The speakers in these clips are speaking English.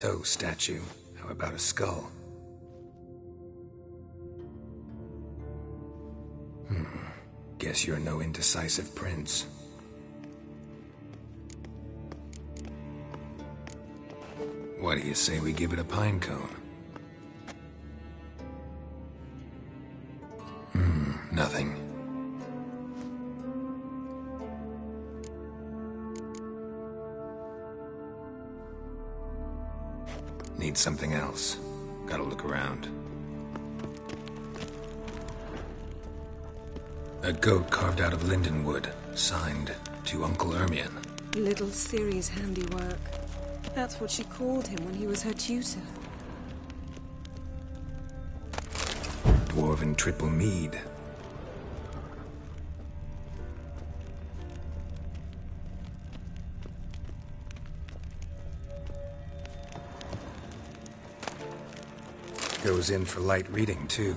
Toe statue. How about a skull? Guess you're no indecisive prince. What do you say we give it a pine cone? Nothing. Need something else. Gotta look around. A goat carved out of lindenwood, signed to Uncle Ermion. Little Ciri's handiwork. That's what she called him when he was her tutor. Dwarven triple mead. Goes in for light reading, too.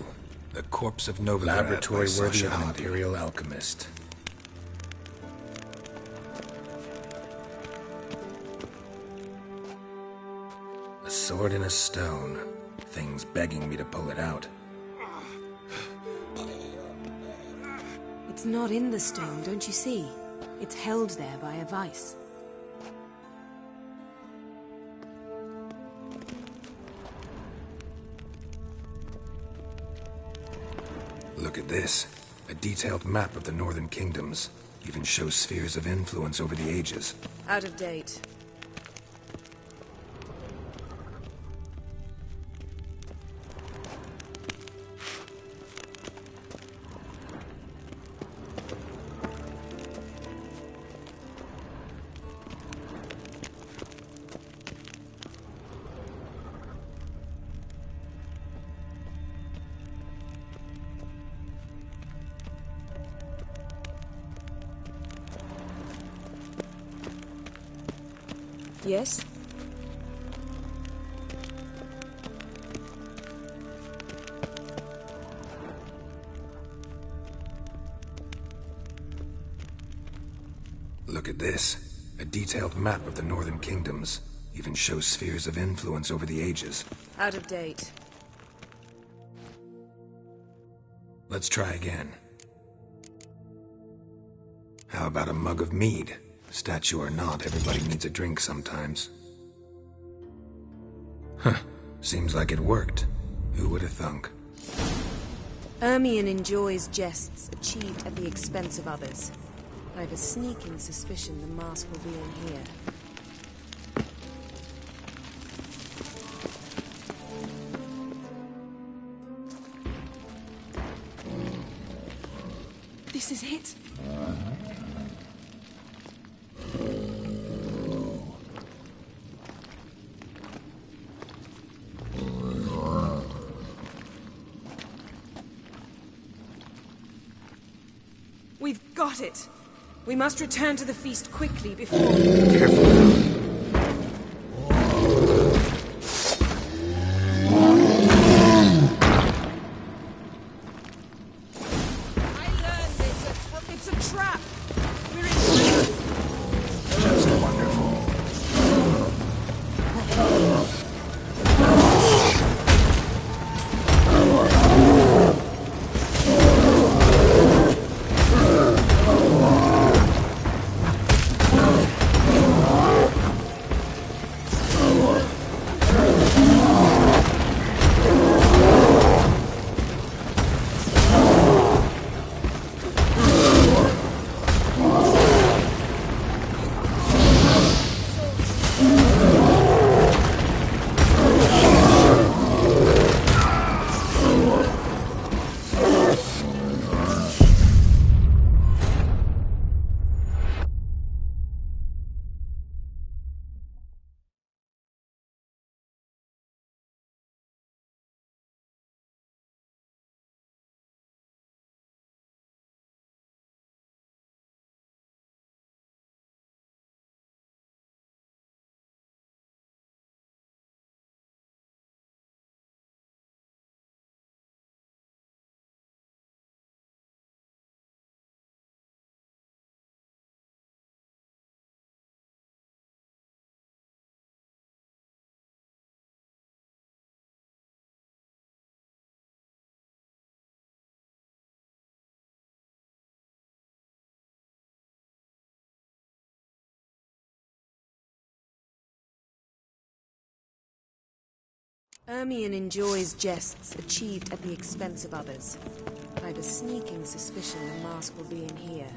The Corpse of Nova. Laboratory worthy of an Imperial alchemist. A sword in a stone. Thing's begging me to pull it out. It's not in the stone, don't you see? It's held there by a vice. Look at this. A detailed map of the Northern Kingdoms. Even shows spheres of influence over the ages. Out of date. Yes? Look at this. A detailed map of the Northern Kingdoms. Even shows spheres of influence over the ages. Out of date. Let's try again. How about a mug of mead? Statue or not, everybody needs a drink sometimes. Huh. Seems like it worked. Who would have thunk? Ermion enjoys jests achieved at the expense of others. I have a sneaking suspicion the mask will be in here. This is it. We've got it. We must return to the feast quickly before... Careful now. I learned this. It's a trap. We're in... Just wonderful. Ermion enjoys jests achieved at the expense of others. I've a sneaking suspicion the mask will be in here.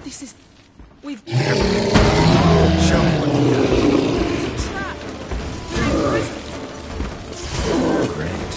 This is... We've... Show me what you have. It's a trap! We're in prison! Great.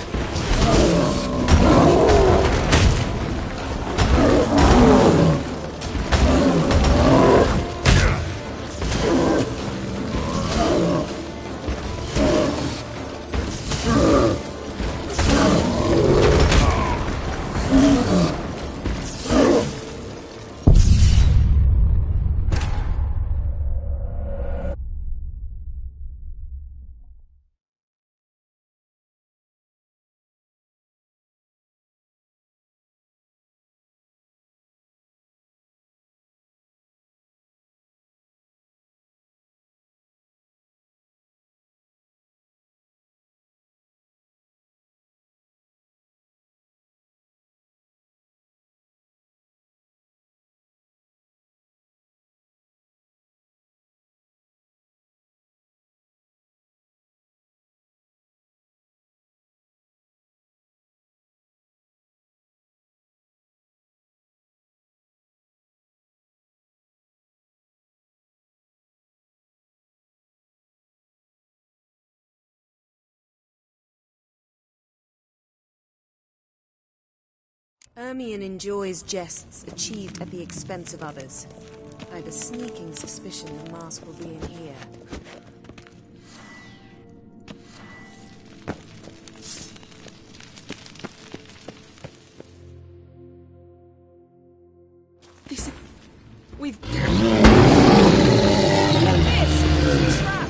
Ermion enjoys jests achieved at the expense of others. I've a sneaking suspicion the mask will be in here. This is... We've... This is a trap!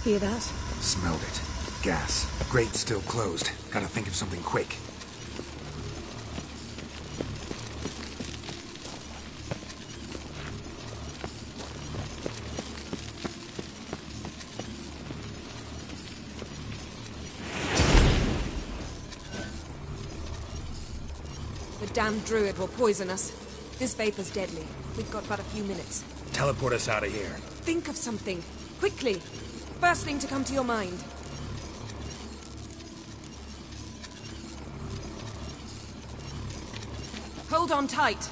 Hear that? Smelled it. Gas. Grate's still closed. Gotta think of something quick. The damned druid will poison us. This vapor's deadly. We've got but a few minutes. Teleport us out of here. Think of something. Quickly. First thing to come to your mind. Hold on tight.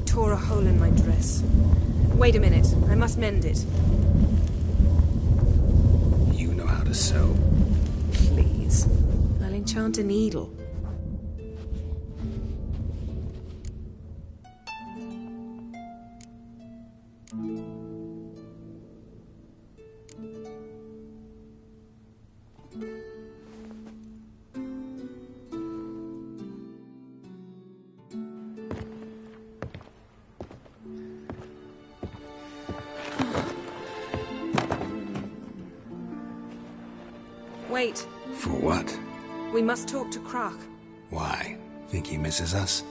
Tore a hole in my dress. Wait a minute, I must mend it. You know how to sew. Please. I'll enchant a needle. Wait. For what? We must talk to Croc. Why? Think he misses us?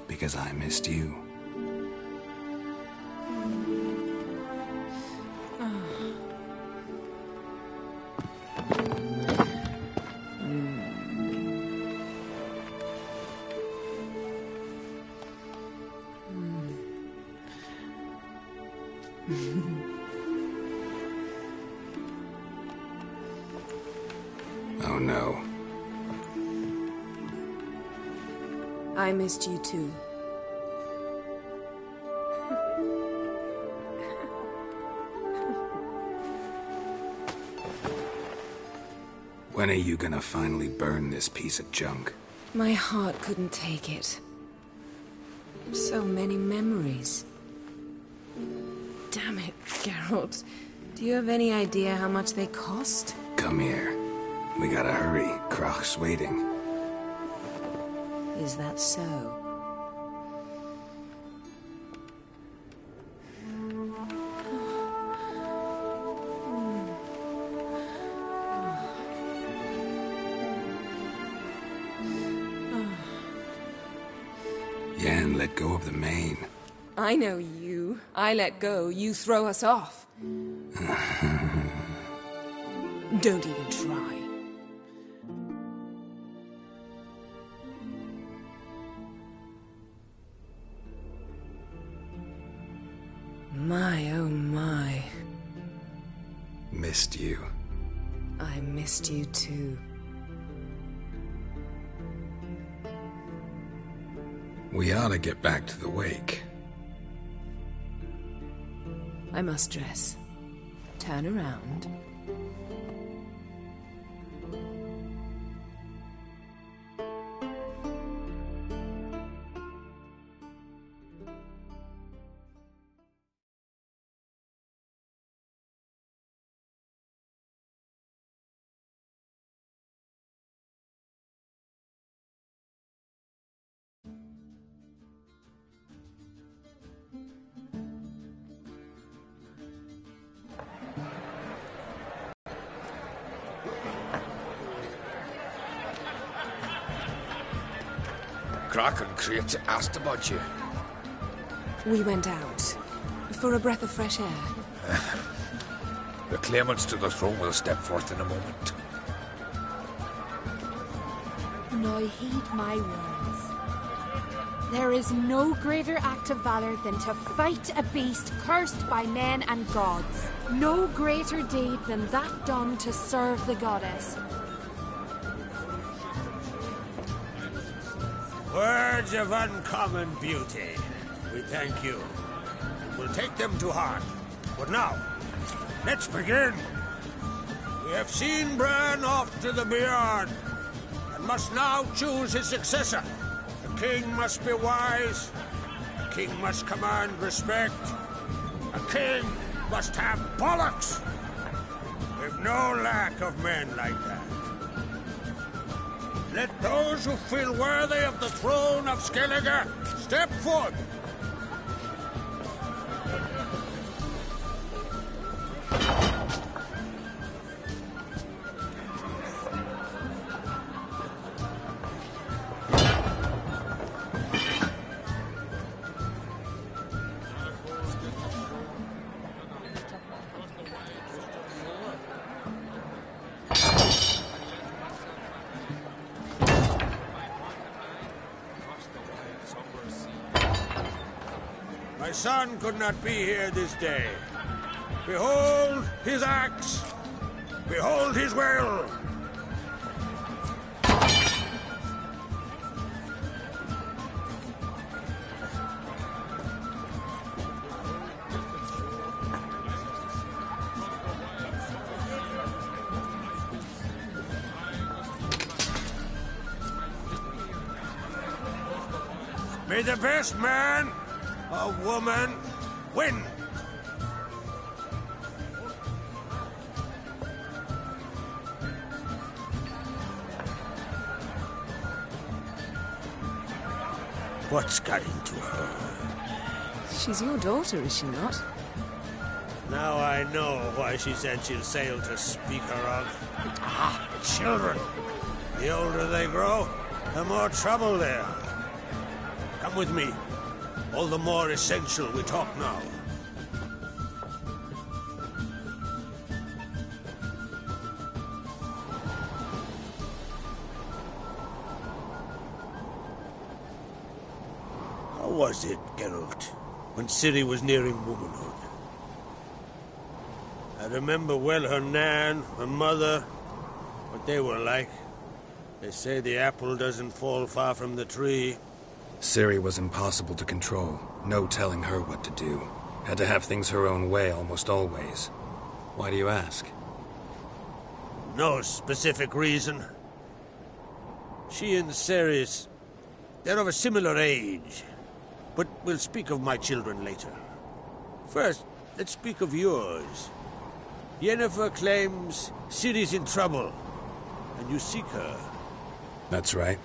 Because I missed you. Oh no. I missed you too. When are you gonna finally burn this piece of junk? My heart couldn't take it. So many memories. Damn it, Geralt. Do you have any idea how much they cost? Come here. We gotta hurry. Croc's waiting. Is that so? Yen let go of the mane. I know you. I let go, you throw us off. Don't even try. My, oh my. Missed you. I missed you too. We ought to get back to the wake. I must dress. Turn around. Croc and Crate asked about you. We went out. For a breath of fresh air. The claimants to the throne will step forth in a moment. Now heed my words. There is no greater act of valor than to fight a beast cursed by men and gods. No greater deed than that done to serve the goddess. Words of uncommon beauty. We thank you. will take them to heart. But now, let's begin. We have seen Bran off to the Beyond, and must now choose his successor. The king must be wise. A king must command respect. A king must have bollocks. We've no lack of men like that. Let those who feel worthy of the throne of Skellige step forth. My son could not be here this day. Behold his axe. Behold his will. May the best man or woman win. What's got into her? She's your daughter, is she not? Now I know why she said she'll sail to speak her of. Ah, children. The older they grow, the more trouble they are. Come with me. All the more essential we talk now. How was it, Geralt, when Ciri was nearing womanhood? I remember well her nan, her mother, what they were like. They say the apple doesn't fall far from the tree. Ciri was impossible to control. No telling her what to do. Had to have things her own way almost always. Why do you ask? No specific reason. She and Ceres, they're of a similar age. But we'll speak of my children later. First, let's speak of yours. Yennefer claims Ciri's in trouble, and you seek her. That's right.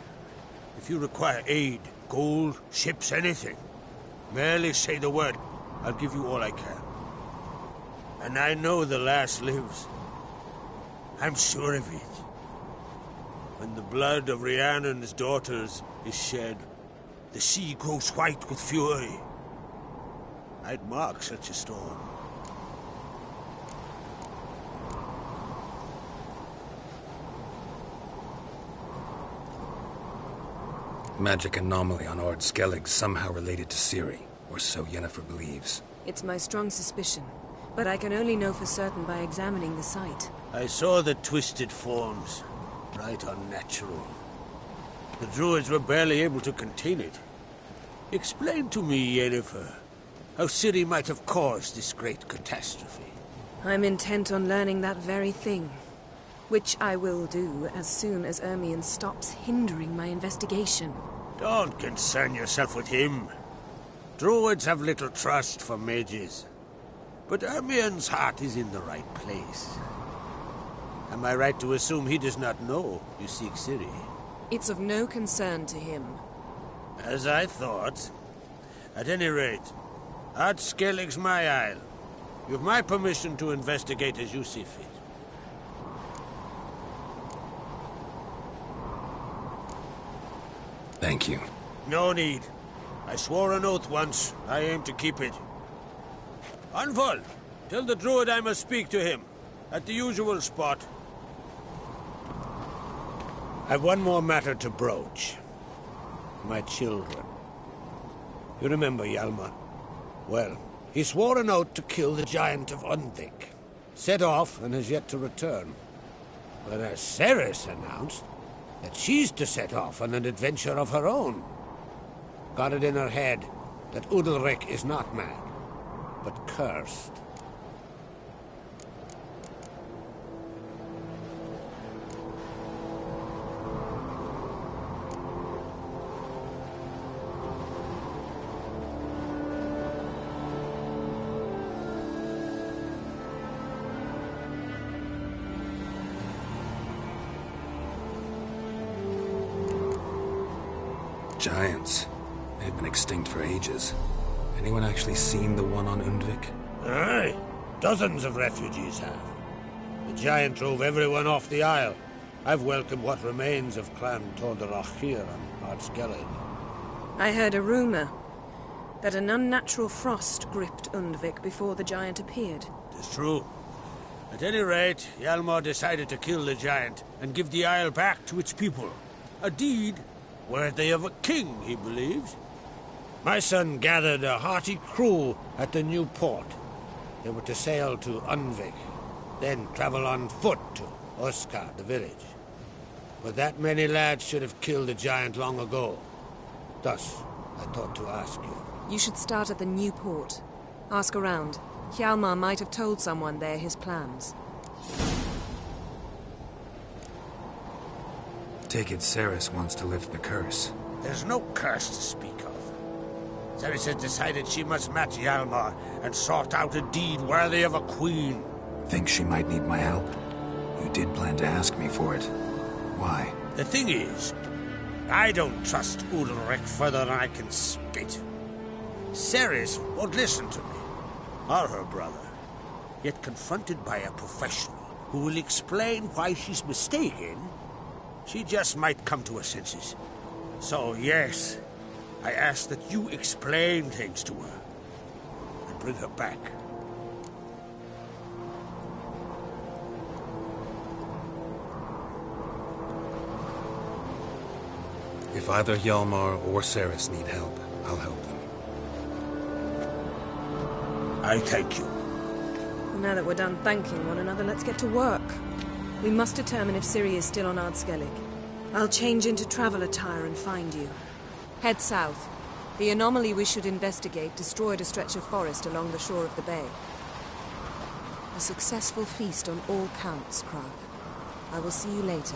If you require aid, gold, ships, anything, merely say the word. I'll give you all I can. And I know the lass lives. I'm sure of it. When the blood of Rhiannon's daughters is shed, the sea grows white with fury. I'd mark such a storm. Magic anomaly on Ord Skellig somehow related to Ciri, or so Yennefer believes. It's my strong suspicion, but I can only know for certain by examining the site. I saw the twisted forms. Right unnatural. The druids were barely able to contain it. Explain to me, Yennefer, how Ciri might have caused this great catastrophe. I'm intent on learning that very thing. Which I will do as soon as Ermion stops hindering my investigation. Don't concern yourself with him. Druids have little trust for mages. But Ermion's heart is in the right place. Am I right to assume he does not know you seek Ciri? It's of no concern to him. As I thought. At any rate, Ard Skellig's my isle. You've my permission to investigate as you see fit. Thank you. No need. I swore an oath once. I aim to keep it. Anvol, tell the druid I must speak to him. At the usual spot. I've one more matter to broach. My children. You remember Hjalmar? Well, he swore an oath to kill the giant of Undvik. Set off and has yet to return. Whereas Ceres announced that she's to set off on an adventure of her own. Got it in her head that Udalric is not mad. but cursed. Giants. They've been extinct for ages. Anyone actually seen the one on Undvik? Aye, dozens of refugees have. The giant drove everyone off the isle. I've welcomed what remains of Clan Tordarach here on Ardskellig. I heard a rumor that an unnatural frost gripped Undvik before the giant appeared. It's true. At any rate, Hjalmar decided to kill the giant and give the isle back to its people. A deed worthy of a king, he believes. My son gathered a hearty crew at the new port. They were to sail to Undvik, then travel on foot to Oskar, the village. But that many lads should have killed the giant long ago. Thus, I thought to ask you. You should start at the new port. Ask around. Hjalmar might have told someone there his plans. Take it Ceres wants to lift the curse. There's no curse to speak of. Ceres has decided she must match Hjalmar and sort out a deed worthy of a queen. Think she might need my help? You did plan to ask me for it. Why? The thing is, I don't trust Ulrich further than I can spit. Ceres won't listen to me, or her brother. Yet confronted by a professional who will explain why she's mistaken, she just might come to her senses. So, yes, I ask that you explain things to her and bring her back. If either Hjalmar or Ceres need help, I'll help them. I thank you. Well, now that we're done thanking one another, let's get to work. We must determine if Ciri is still on Ardskellig. I'll change into travel attire and find you. Head south. The anomaly we should investigate destroyed a stretch of forest along the shore of the bay. A successful feast on all counts, Krag. I will see you later.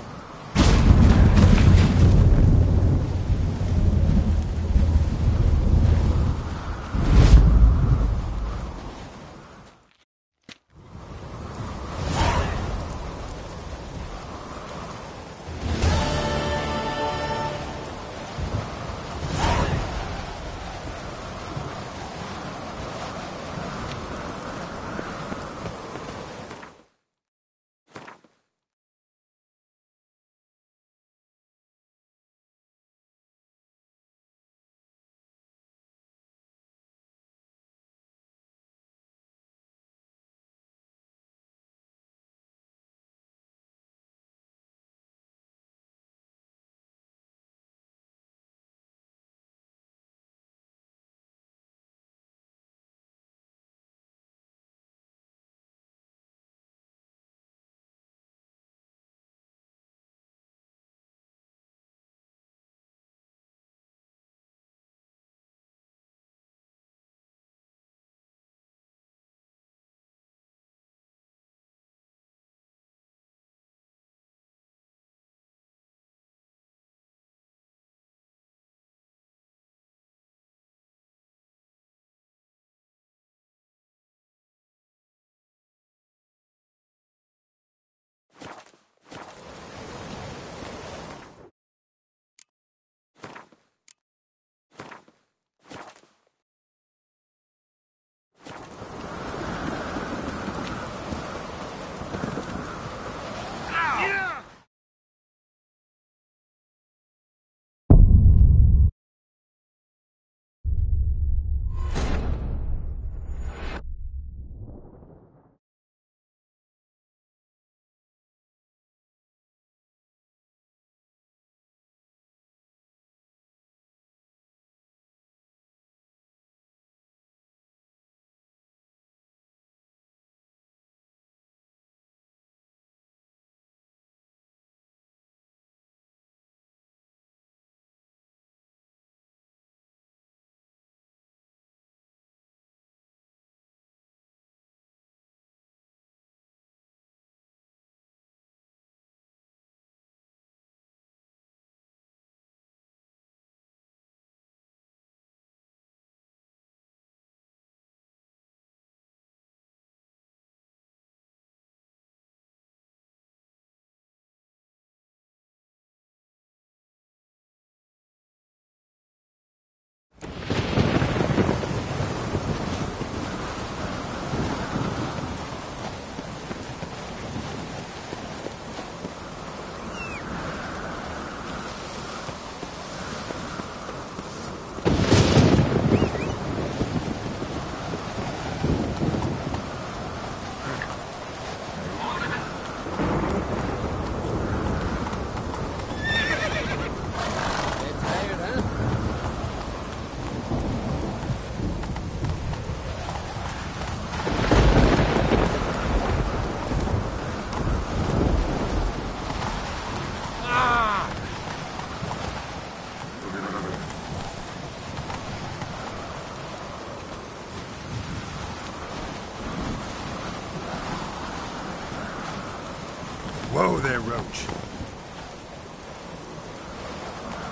there, Roach.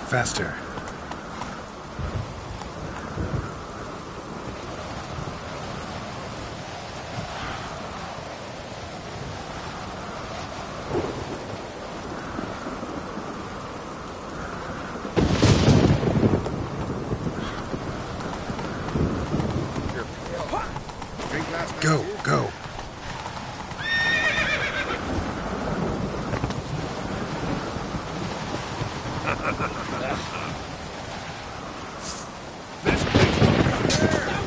Faster. Go, go. This place